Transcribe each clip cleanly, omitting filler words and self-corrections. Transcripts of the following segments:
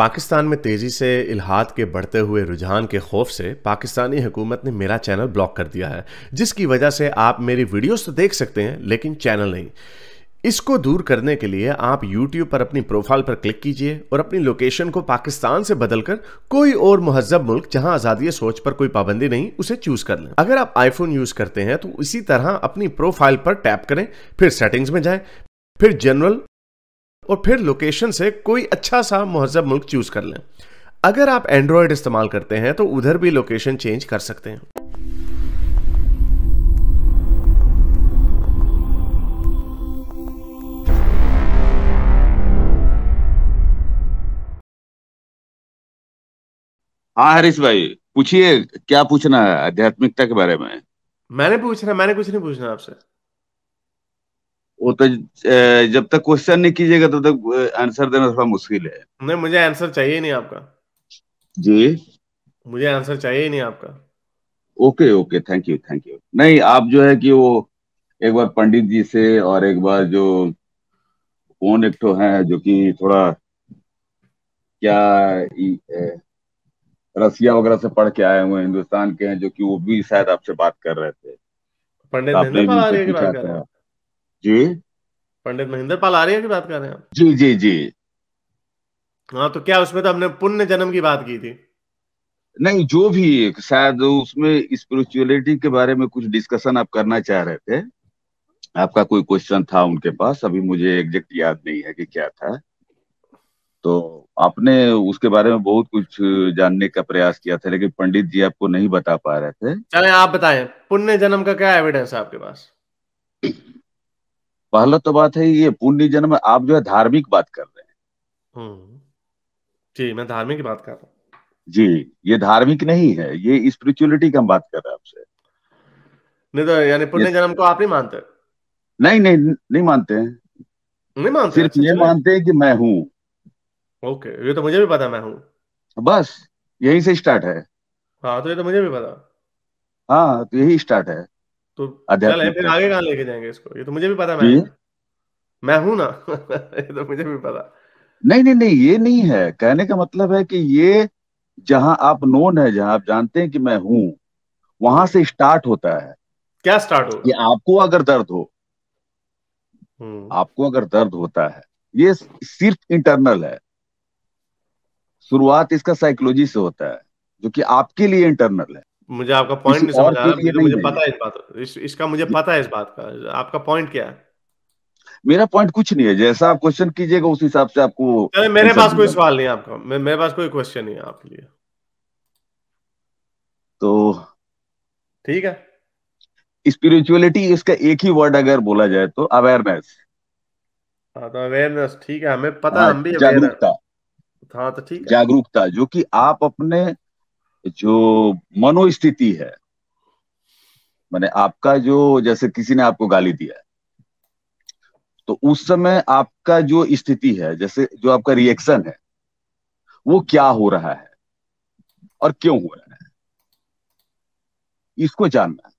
पाकिस्तान में तेजी से इल्हाद के बढ़ते हुए रुझान के खौफ से पाकिस्तानी हुकूमत ने मेरा चैनल ब्लॉक कर दिया है, जिसकी वजह से आप मेरी वीडियोस तो देख सकते हैं लेकिन चैनल नहीं। इसको दूर करने के लिए आप YouTube पर अपनी प्रोफाइल पर क्लिक कीजिए और अपनी लोकेशन को पाकिस्तान से बदलकर कोई और मुहज़्ज़ब मुल्क जहां आज़ादी सोच पर कोई पाबंदी नहीं उसे चूज कर लें। अगर आप आईफोन यूज करते हैं तो इसी तरह अपनी प्रोफाइल पर टैप करें, फिर सेटिंग्स में जाएं, फिर जनरल और फिर लोकेशन से कोई अच्छा सा मुहज़्ज़ब मुल्क चूज कर लें। अगर आप एंड्रॉयड इस्तेमाल करते हैं तो उधर भी लोकेशन चेंज कर सकते हैं। हाँ हरीश भाई, पूछिए क्या पूछना है आध्यात्मिकता के बारे में। मैंने कुछ नहीं पूछना आपसे। वो तो जब तक क्वेश्चन नहीं कीजिएगा तब तक आंसर देना थोड़ा मुश्किल है। नहीं, मुझे आंसर चाहिए ही नहीं आपका। जी। मुझे आंसर चाहिए ही नहीं आपका। Okay okay, thank you thank you. नहीं, आप जो है कि वो एक बार पंडित जी से और एक बार जो कौन एक तो है जो कि थोड़ा क्या रसिया वगैरह से पढ़ के आए हुए हैं, हिंदुस्तान के हैं, जो कि वो भी शायद आपसे बात कर रहे थे। पंडित तो महेंद्र आपने भी पाल उनसे आर्य की बात पूछा कर रहे हैं था। आप? जी पंडित महेंद्र पाल आर्य की बात कर रहे हैं आप? जी जी जी। हाँ, तो क्या उसमें तो हमने पुण्य जन्म की बात की थी। नहीं, जो भी शायद उसमें स्पिरिचुअलिटी के बारे में कुछ डिस्कशन आप करना चाह रहे थे। आपका कोई क्वेश्चन था उनके पास, अभी मुझे एग्जैक्ट याद नहीं है कि क्या था। तो आपने उसके बारे में बहुत कुछ जानने का प्रयास किया था, लेकिन पंडित जी आपको नहीं बता पा रहे थे। चलें, आप बताएं पुण्य जन्म का क्या एविडेंस है आपके पास? पहला तो बात है, ये पुण्य जन्म आप जो है धार्मिक बात कर रहे हैं। हम्म। जी, मैं धार्मिक की बात कर रहा हूँ। जी। ये धार्मिक नहीं है, ये स्पिरिचुअलिटी का हम बात कर रहे हैं आपसे। नहीं तो यानी ये पुण्य जन्म को आप नहीं मानते? नहीं नहीं नहीं मानते हैं। नहीं मानते? सिर्फ अच्छा, ये चले। मानते हैं कि मैं हूँ। ओके, ये तो मुझे भी पता मैं हूँ। बस यही से स्टार्ट है। हाँ, तो ये तो मुझे भी पता। हाँ, तो यही स्टार्ट है तो चले फिर आध्यात्मिकता आगे का। कहाँ लेके जाएंगे इसको? ये तो मुझे भी पता मैं जी। हूँ। मैं हूं ना। ये तो मुझे भी पता। नहीं नहीं नहीं, ये नहीं है, कहने का मतलब है कि ये जहां आप नोन है, जहां आप जानते हैं कि मैं हूं, वहां हम्म। से स्टार्ट होता है। क्या स्टार्ट कि होगा? आपको अगर दर्द हो, हम्म। आपको अगर दर्द होता है, ये सिर्फ इंटरनल है। शुरुआत इसका साइकोलॉजी से होता है, जो कि आपके लिए इंटरनल है, मुझे आपका पॉइंट किसी नहीं समझ और आ के रहा। लिए ये तो नहीं मुझे है पता ये। है इस बात, इसका मुझे पता है इस बात का। आपका पॉइंट क्या है? मेरा पॉइंट कुछ नहीं है, जैसा आप क्वेश्चन कीजिएगा उस हिसाब से आपको चले, मेरे आंसर पास कोई दूंगा मैं। सवाल नहीं है आपका। मेरे पास कोई क्वेश्चन नहीं है आपके लिए। तो ठीक है। स्पिरिचुअलिटी, इसका एक ही वर्ड अगर बोला जाए तो अवेयरनेस। हाँ, तो अवेयरनेस ठीक है, हमें पता, हम भी अवेयर है। जागरूकता। हाँ, तो ठीक है। जागरूकता जो कि आप अपने जो मनोस्थिति है, माने आपका जो, जैसे किसी ने आपको गाली दिया है, तो उस समय आपका जो स्थिति है, जैसे जो आपका रिएक्शन है, वो क्या हो रहा है और क्यों हो रहा है, इसको जानना है।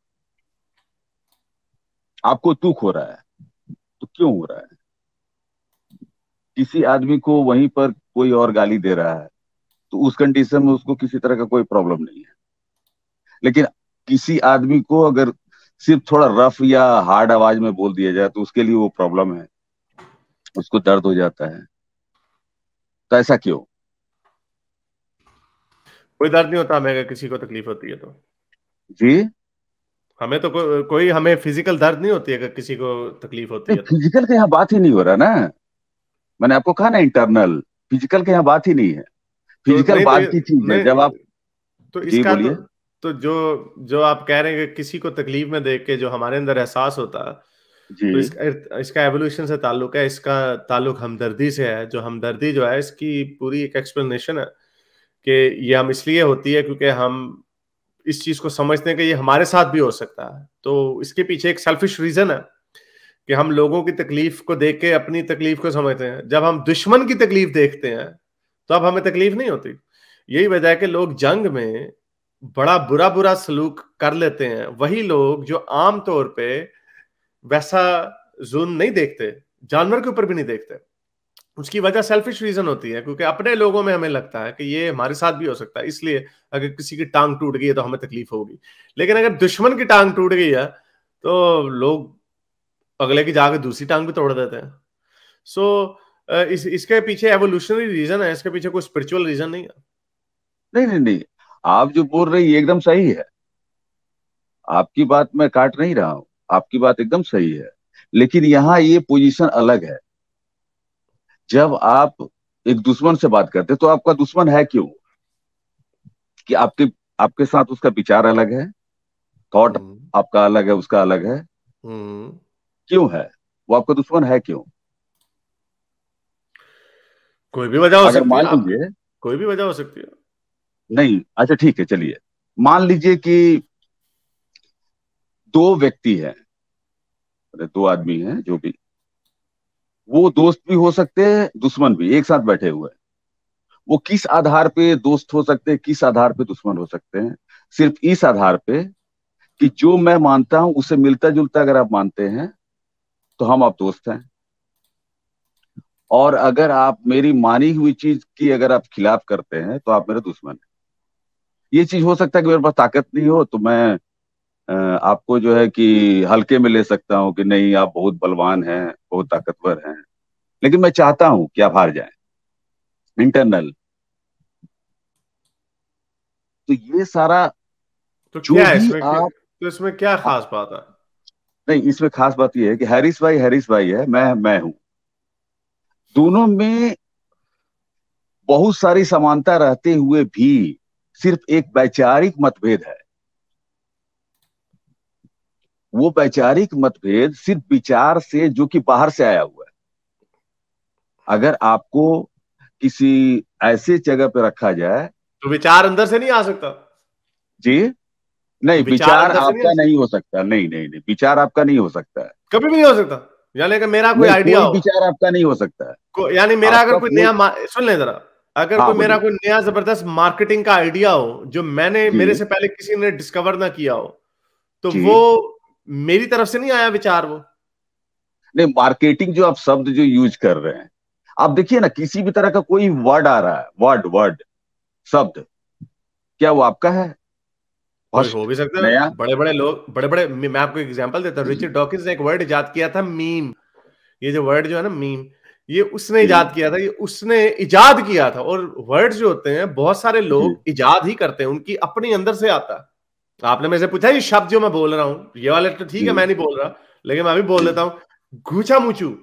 आपको दुख हो रहा है तो क्यों हो रहा है। किसी आदमी को वहीं पर कोई और गाली दे रहा है, तो उस कंडीशन में उसको किसी तरह का कोई प्रॉब्लम नहीं है। लेकिन किसी आदमी को अगर सिर्फ थोड़ा रफ या हार्ड आवाज में बोल दिया जाए तो उसके लिए वो प्रॉब्लम है, उसको दर्द हो जाता है। तो ऐसा क्यों। कोई दर्द नहीं होता हमें अगर किसी को तकलीफ होती है तो। जी। हमें तो कोई हमें फिजिकल दर्द नहीं होती अगर किसी को तकलीफ होती नहीं, है तो। फिजिकल का यहाँ बात ही नहीं हो रहा ना। मैंने आपको कहा ना इंटरनल। फिजिकल का यहाँ बात ही नहीं है। तो फिजिकल नहीं, तो बाद की चीज है जब आप। नहीं, तो जी इसका बोलिए। तो जो जो आप कह रहे हैं कि किसी को तकलीफ में देख के जो हमारे अंदर एहसास होता है, तो जी इसका इसका एवोल्यूशन से ताल्लुक है। इसका ताल्लुक हमदर्दी से है। जो हमदर्दी जो है, इसकी पूरी एक एक्सप्लेनेशन है कि ये हम इसलिए होती है क्योंकि हम इस चीज को समझते हैं कि ये हमारे साथ भी हो सकता है। तो इसके पीछे एक सेल्फिश रीजन है कि हम लोगों की तकलीफ को देख के अपनी तकलीफ को समझते हैं। जब हम दुश्मन की तकलीफ देखते हैं तो अब हमें तकलीफ नहीं होती। यही वजह है कि लोग जंग में बड़ा बुरा बुरा सलूक कर लेते हैं, वही लोग जो आम तौर पे वैसा जुल्म नहीं देखते, जानवर के ऊपर भी नहीं देखते। उसकी वजह सेल्फिश रीजन होती है, क्योंकि अपने लोगों में हमें लगता है कि ये हमारे साथ भी हो सकता है, इसलिए अगर किसी की टांग टूट गई है तो हमें तकलीफ होगी। लेकिन अगर दुश्मन की टांग टूट गई है तो लोग अगले की जाकर दूसरी टांग भी तोड़ देते हैं। सो इसके पीछे एवोल्यूशनरी रीजन है, इसके पीछे कोई स्पिरिचुअल रीजन नहीं है। नहीं नहीं नहीं, आप जो बोल रही है एकदम सही है। आपकी बात मैं काट नहीं रहा हूं, आपकी बात एकदम सही है। लेकिन यहाँ ये पोजीशन अलग है। जब आप एक दुश्मन से बात करते तो आपका दुश्मन है क्यों? कि आपके आपके साथ उसका विचार अलग है, थॉट हम्म। आपका अलग है, उसका अलग है। हम्म। क्यों है? वो आपका दुश्मन है क्यों? कोई भी वजह हो अगर सकती है मान आप, लीजिए, कोई भी वजह हो सकती है। नहीं, अच्छा ठीक है, चलिए मान लीजिए कि दो व्यक्ति हैं, दो आदमी हैं जो भी, वो दोस्त भी हो सकते हैं, दुश्मन भी, एक साथ बैठे हुए हैं। वो किस आधार पे दोस्त हो सकते हैं, किस आधार पे दुश्मन हो सकते हैं? सिर्फ इस आधार पे कि जो मैं मानता हूं उससे मिलता जुलता अगर आप मानते हैं तो हम आप दोस्त हैं। और अगर आप मेरी मानी हुई चीज की अगर आप खिलाफ करते हैं तो आप मेरे दुश्मन हैं। ये चीज हो सकता है कि मेरे पास ताकत नहीं हो तो मैं आपको जो है कि हल्के में ले सकता हूँ कि नहीं आप बहुत बलवान हैं, बहुत ताकतवर हैं। लेकिन मैं चाहता हूं कि आप हार जाएं, इंटरनल। तो ये सारा तो जो क्या है भी इसमें, आप, तो इसमें क्या खास बात है? नहीं, इसमें खास बात यह है कि हैरिस भाई है, मैं हूं। दोनों में बहुत सारी समानता रहते हुए भी सिर्फ एक वैचारिक मतभेद है। वो वैचारिक मतभेद सिर्फ विचार से, जो कि बाहर से आया हुआ है। अगर आपको किसी ऐसे जगह पे रखा जाए, तो विचार अंदर से नहीं आ सकता? जी, तो नहीं, विचार विचार अंदर से नहीं आ आपका सकता? नहीं हो सकता, नहीं नहीं नहीं, विचार आपका नहीं हो सकता है। कभी भी नहीं हो सकता? यानी कि मेरा कोई नहीं, आइडिया कोई हो, विचार आपका नहीं हो सकता है। यानी मेरा अगर आपका कोई कोई, सुन ले जरा, अगर हाँ कोई मेरा बोलिए। कोई नया जबरदस्त मार्केटिंग का आइडिया हो जो मैंने मेरे जी से पहले किसी ने डिस्कवर ना किया हो, तो वो जी, मेरी तरफ से नहीं आया विचार वो। नहीं, मार्केटिंग जो आप शब्द जो यूज कर रहे हैं, आप देखिए ना, किसी भी तरह का कोई वर्ड आ रहा है, वर्ड वर्ड शब्द, क्या वो आपका है? कोई हो फर्स्ट, भी सकता है, नया। बड़े बड़े लोग, बड़े बड़े, मैं आपको एक एग्जांपल देता हूँ। रिचर्ड डॉकिंस ने एक वर्ड इजाद किया था, मीम। ये जो वर्ड जो है ना, मीम, ये उसने जी इजाद किया था, ये उसने इजाद किया था। और वर्ड्स जो होते हैं बहुत सारे जी लोग इजाद ही करते हैं, उनकी अपनी अंदर से आता है। आपने मेरे से पूछा ये शब्द जो मैं बोल रहा हूं, ये वाले तो ठीक है, जी मैं नहीं बोल रहा, लेकिन मैं भी बोल जी देता हूं, घूचा मुचू।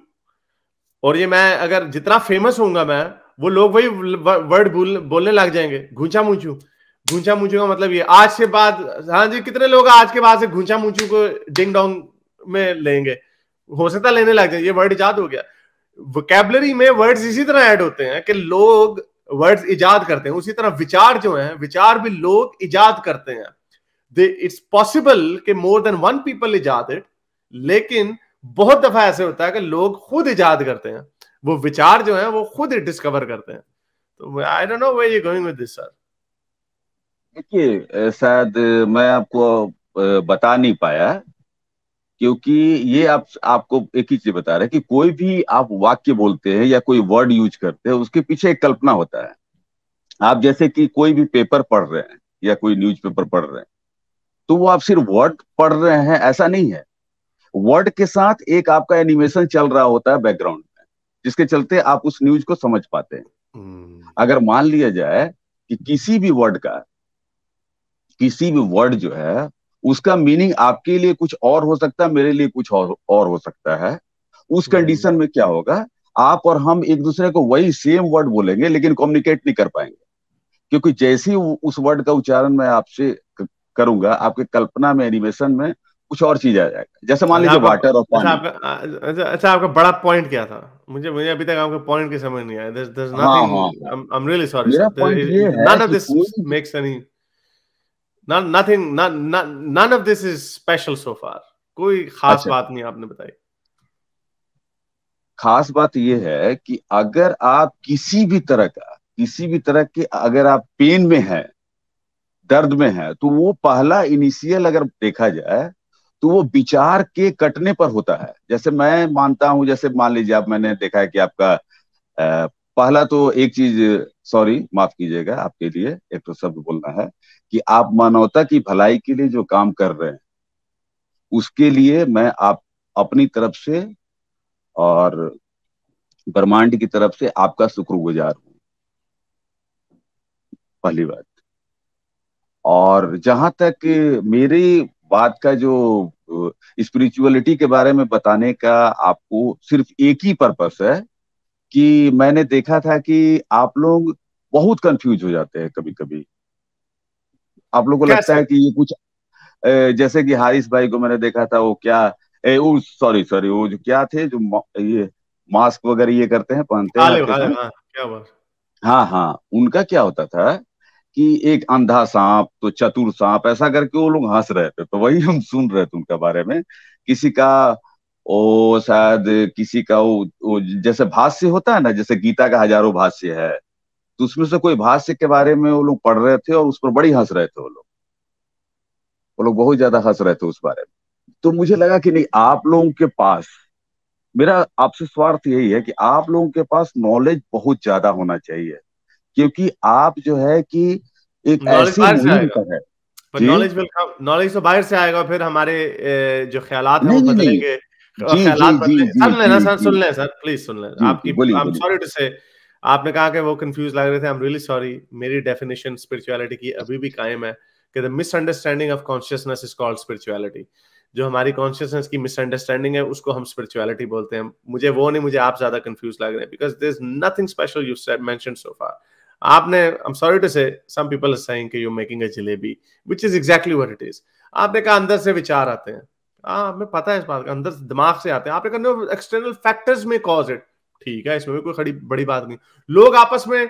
और ये मैं अगर जितना फेमस होऊंगा मैं, वो लोग वही वर्ड बोलने लग जाएंगे, घूचा मुचू। घूचा मुचू का मतलब ये आज से बाद, हाँ जी, कितने लोग आज के बाद से घूचा मुचू को डिंग डोंग में लेंगे? हो सकता है लेने लग जाए, ये वर्ड इजाद हो गया। वोकैबलरी में वर्ड्स इसी तरह ऐड होते हैं कि लोग वर्ड्स इजाद करते हैं, उसी तरह विचार जो हैं, विचार भी लोग इजाद करते हैं। दे इट्स पॉसिबल कि मोर देन वन पीपल इजाद इट, लेकिन बहुत दफा ऐसे होता है कि लोग खुद इजाद करते हैं, वो विचार जो है वो खुद डिस्कवर करते हैं। तो I don't know where you going with this sir. देखिए, शायद मैं आपको बता नहीं पाया, क्योंकि ये आपको एक ही चीज बता रहे हैं कि कोई भी आप वाक्य बोलते हैं या कोई वर्ड यूज करते हैं, उसके पीछे एक कल्पना होता है। आप जैसे कि कोई भी पेपर पढ़ रहे हैं या कोई न्यूज़पेपर पढ़ रहे हैं, तो वो आप सिर्फ वर्ड पढ़ रहे हैं ऐसा नहीं है। वर्ड के साथ एक आपका एनिमेशन चल रहा होता है बैकग्राउंड में, जिसके चलते आप उस न्यूज को समझ पाते हैं। अगर मान लिया जाए कि किसी भी वर्ड जो है, उसका मीनिंग आपके लिए कुछ और हो सकता है, मेरे लिए कुछ और हो सकता है। उस कंडीशन में क्या होगा, आप और हम एक दूसरे को वही सेम वर्ड बोलेंगे लेकिन कम्युनिकेट नहीं कर पाएंगे। क्योंकि जैसे ही उस वर्ड का उच्चारण मैं आपसे करूंगा, आपके कल्पना में, एनिमेशन में कुछ और चीज आ जाएगा। जैसे मान अच्छा लीजिए आपका वाटर और अच्छा पानी। आपका अच्छा आपका बड़ा पॉइंट क्या था? मुझे मुझे अभी तक आपका पॉइंट की समझ नहीं आया। there's हाँ nothing, हाँ हाँ, I'm really sorry मेरा sir, पॉइंट ये है none of कि this कोई भी makes any, none of this is special so far। कोई खास अच्छा, बात नहीं आपने बताई। खास बात ये है कि अगर आप किसी भी तरह के अगर आप पेन में हैं, दर्द में है, तो वो पहला इनिशियल अगर देखा जाए तो वो विचार के कटने पर होता है। जैसे मैं मानता हूं, जैसे मान लीजिए आप, मैंने देखा है कि आपका पहला तो एक चीज, सॉरी माफ कीजिएगा, आपके लिए एक तो शब्द बोलना है कि आप मानवता की भलाई के लिए जो काम कर रहे हैं उसके लिए मैं आप अपनी तरफ से और ब्रह्मांड की तरफ से आपका शुक्रगुजार हूँ, पहली बात। और जहां तक मेरी बात का जो स्पिरिचुअलिटी के बारे में बताने का आपको सिर्फ एक ही पर्पस है कि मैंने देखा था कि आप लोग बहुत कंफ्यूज हो जाते हैं कभी कभी। आप लोगों को लगता कैसे? है कि ये कुछ जैसे कि हारिस भाई को मैंने देखा था, वो क्या वो सॉरी सॉरी वो जो क्या थे जो ये मास्क वगैरह ये करते हैं, पहनते हैं गालिब आपके गालिब, साथ। हाँ क्या बात। हाँ हाँ, उनका क्या होता था कि एक अंधा सांप तो चतुर सांप ऐसा करके वो लोग हंस रहे थे, तो वही हम सुन रहे थे उनका बारे में। किसी का वो शायद किसी का वो जैसे भाष्य होता है ना, जैसे गीता का हजारों भाष्य है, तो उसमें से कोई भाष्य के बारे में वो लोग पढ़ रहे थे और उस पर बड़ी हंस रहे थे। वो लोग बहुत ज्यादा हंस रहे थे उस बारे में। तो मुझे लगा कि नहीं, आप लोगों के पास, मेरा आपसे स्वार्थ यही है कि आप लोगों के पास नॉलेज बहुत ज्यादा होना चाहिए, क्योंकि आप जो है कि एक नॉलेज ऐसी बाहर से मुहिम आएगा, पर है। पर जी नॉलेज विल कम, नॉलेज तो बाहर से आएगा, फिर हमारे जो ख्यालात हैं वो नहीं नहीं नहीं, बदलेंगे। जी जी ख्यालात जी बदले, जी सुन लेना जी सर, जी सुन लें सर, प्लीज सुन लें जी आपकी। जी, बोलिए आई एम बोलिए। सॉरी टू से, आपने कहा कि वो कंफ्यूज लग रहे थे, आई एम रियली सॉरी। मेरी डेफिनेशन स्पिरिचुअलिटी की अभी भी कायम है कि the misunderstanding of consciousness is called spirituality. जो हमारी कॉन्शियसनेस की मिसअंडरस्टैंडिंग है उसको हम स्पिरिचुअलिटी बोलते हैं। मुझे वो नहीं, मुझे आप ज्यादा कंफ्यूज लग रहे हैं, because there is nothing special you said mentioned so far. आपने, I am sorry to say, some people are saying कि you making a jalebi, which is exactly what it is. आपने कहा अंदर से विचार आते हैं, हाँ हमें पता है इस बात का, अंदर से दिमाग से आते हैं। आपने कहा एक्सटर्नल फैक्टर्स में कॉज इट, ठीक है, इसमें भी कोई खड़ी बड़ी बात नहीं। लोग आपस में,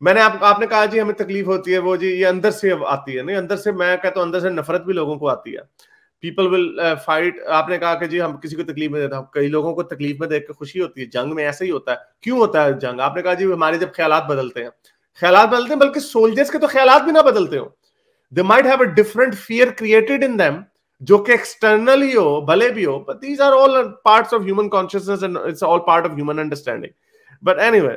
आपने कहा जी हमें तकलीफ होती है, वो जी ये अंदर से आती है। नहीं, अंदर से, मैं कहता हूं अंदर से नफरत भी लोगों को आती है। People will fight. आपने कहा कि जी हम किसी को तकलीफ में देते हैं, कई लोगों को तकलीफ में देख के खुशी होती है। जंग में ऐसा ही होता है। क्यों होता है जंग? आपने कहा जी हमारे जब ख्यालात बदलते हैं, ख्यालात बदलते हैं, बल्कि सोल्जर्स के तो ख्यालात भी ना बदलते हो, they might have a different fear created in them, जो कि एक्सटर्नल ही हो, भले भी हो, but these are all parts of human consciousness and it's all part of human understanding. But anyway,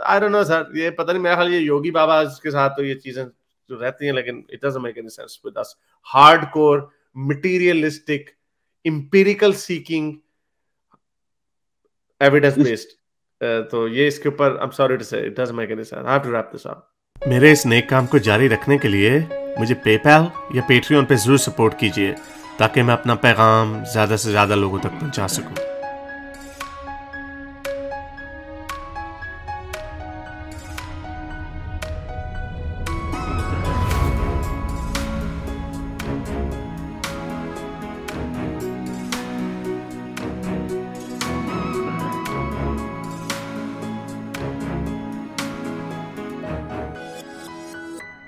I don't know sir, ये पता नहीं, मेरा ख्याल ये योगी बाबा के साथ तो ये चीजें जो रहती हैं, लेकिन it doesn't make any sense with us hardcore materialistic empirical seeking evidence is based. तो ये इसके ऊपर I am sorry to say it doesn't make any sense. I have to wrap this up. मेरे इस नेक काम को जारी रखने के लिए मुझे पेपैल या पेट्रियन पे जरूर सपोर्ट कीजिए, ताकि मैं अपना पैगाम ज्यादा से ज्यादा लोगों तक पहुंचा सकूं।